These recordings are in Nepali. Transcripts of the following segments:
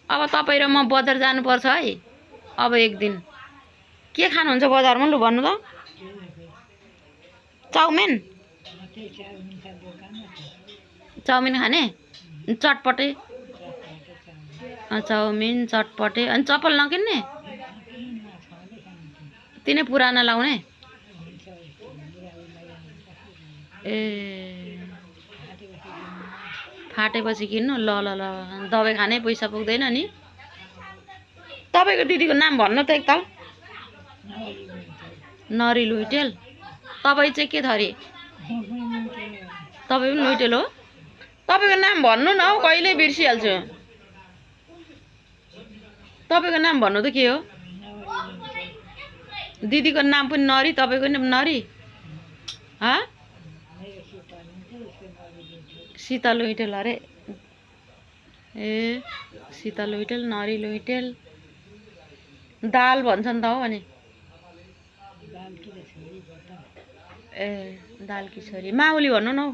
अब तपाईँ र म बजार जानुपर्छ है। अब एक दिन के खानुहुन्छ बजारमा लु भन्नु त? चाउमिन चाउमिन खाने चटपटे चाउमिन चटपटे अनि चप्पल नकिन्ने तिनै पुराना लाउने ए फाटेपछि किन्नु ल ल ल दबाई खाने पैसा पुग्दैन नि। तपाईँको दिदीको नाम भन्नु त एकताल। नरी लुइटेल। तपाईँ चाहिँ के थरी? तपाईँ पनि लुइटेल हो? तपाईँको नाम भन्नु न हौ, कहिले बिर्सिहाल्छु। तपाईँको नाम भन्नु त के हो? दिदीको नाम पनि नरी, तपाईँको नि नरी? हाँ? सीता लुइटेल अरे। ए सीता लुइटेल, नरी लुइटेल। दाल भन्छन् त हो भने। ए दाल की छोरी माउली भन्नु न हौ।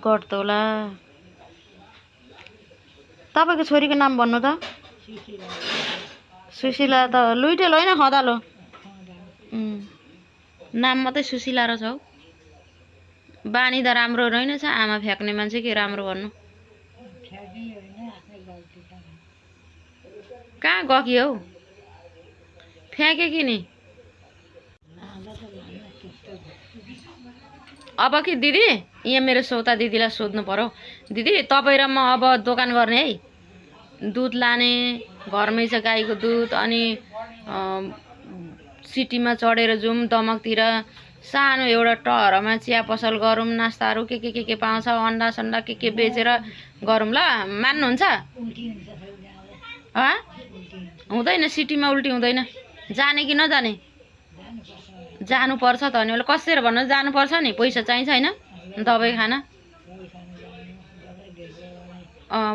गर्तौला। तपाईँको छोरीको नाम भन्नु त? सुशीला त लुइटेल होइन खदालो। नाम मात्रै सुशीला र छ हौ। बानी त राम्रो रहेनछ, आमा फ्याक्ने मान्छे के राम्रो भन्नु। कहाँ गकी हौ? फ्याँके कि नि? अब कि दिदी यहाँ मेरो सौता दिदीलाई सोध्नु पर्यो। दिदी तपाईँ र म अब दोकान गर्ने है। दुध लाने घरमै छ गाईको दुध। अनि सिटीमा चढेर जाउँ दमकतिर, सानो एउटा टहरमा चिया पसल गरौँ, नास्ताहरू के पाउँछ, अन्डा सन्डा के बेचेर गरौँ ल। मान्नुहुन्छ? हुँदैन, सिटीमा उल्टी हुँदैन। जाने कि नजाने? जानुपर्छ त अनि अहिले कसेर भन्न जानुपर्छ नि, पैसा चाहिन्छ होइन दबाई खान।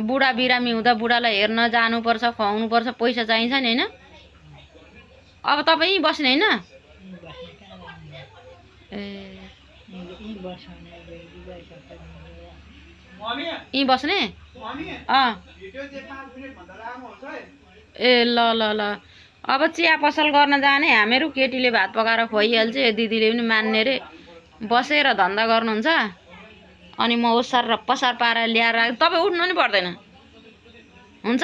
बुढा बिरामी हुँदा बुढालाई हेर्न जानुपर्छ, खुवाउनुपर्छ, पैसा चाहिन्छ नि होइन। अब तपाईँ बस्ने होइन? ए यहीँ बस्ने? ए ल ल ल अब चिया पसल गर्न जाने। हामीहरू केटीले भात पकाएर खुवाइहाल्छ, दिदीले पनि मान्ने रे। बसेर धन्दा गर्नुहुन्छ अनि म ओसार र पसार पारेर ल्याएर तपाईँ उठ्नु नि पर्दैन हुन्छ।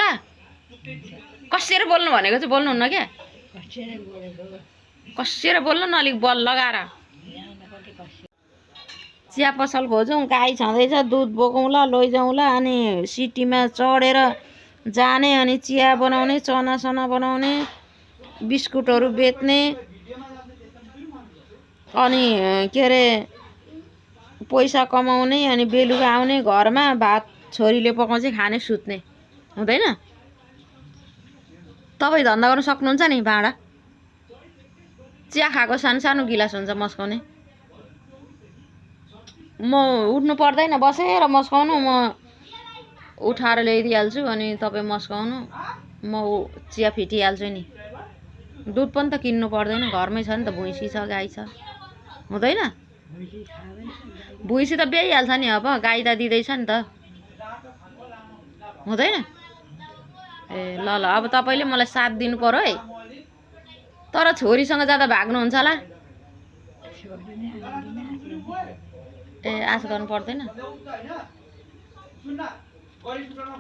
कसेर बोल्नु भनेको चाहिँ बोल्नुहुन्न क्या? कसेर बोल्नु न, अलिक बल लगाएर। चिया पसल खोजौँ, गाई छँदैछ, दुध बोकौँला लैजाउँला। अनि सिटीमा चढेर जाने अनि चिया बनाउने, चना सना बनाउने, बिस्कुटहरू बेच्ने। अनि के अरे पैसा कमाउने। अनि बेलुका आउने घरमा भात छोरीले पकाउँछ खाने सुत्ने। हुँदैन? तपाईँ धन्दा गर्न सक्नुहुन्छ नि? भाँडा चिया खाएको सानो सानो गिलास हुन्छ मस्काउने। म उठ्नु पर्दैन, बसेर मस्काउनु, म उठाएर ल्याइदिइहाल्छु। अनि तपाईँ मस्काउनु, म चिया फिटिहाल्छु नि। दुध पनि त किन्नु पर्दैन, घरमै छ नि त, भैँसी छ गाई छ। हुँदैन? भैँसी त ब्याइहाल्छ नि, अब गाई त दिँदैछ नि त। हुँदैन? ए ल ल अब तपाईँले मलाई साथ दिनु पर्यो है। तर छोरीसँग जाँदा भाग्नुहुन्छ होला। ए आश गर्नु पर्दैन?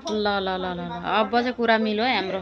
ल ल ल ल अब चाहिँ कुरा मिल्यो है हाम्रो।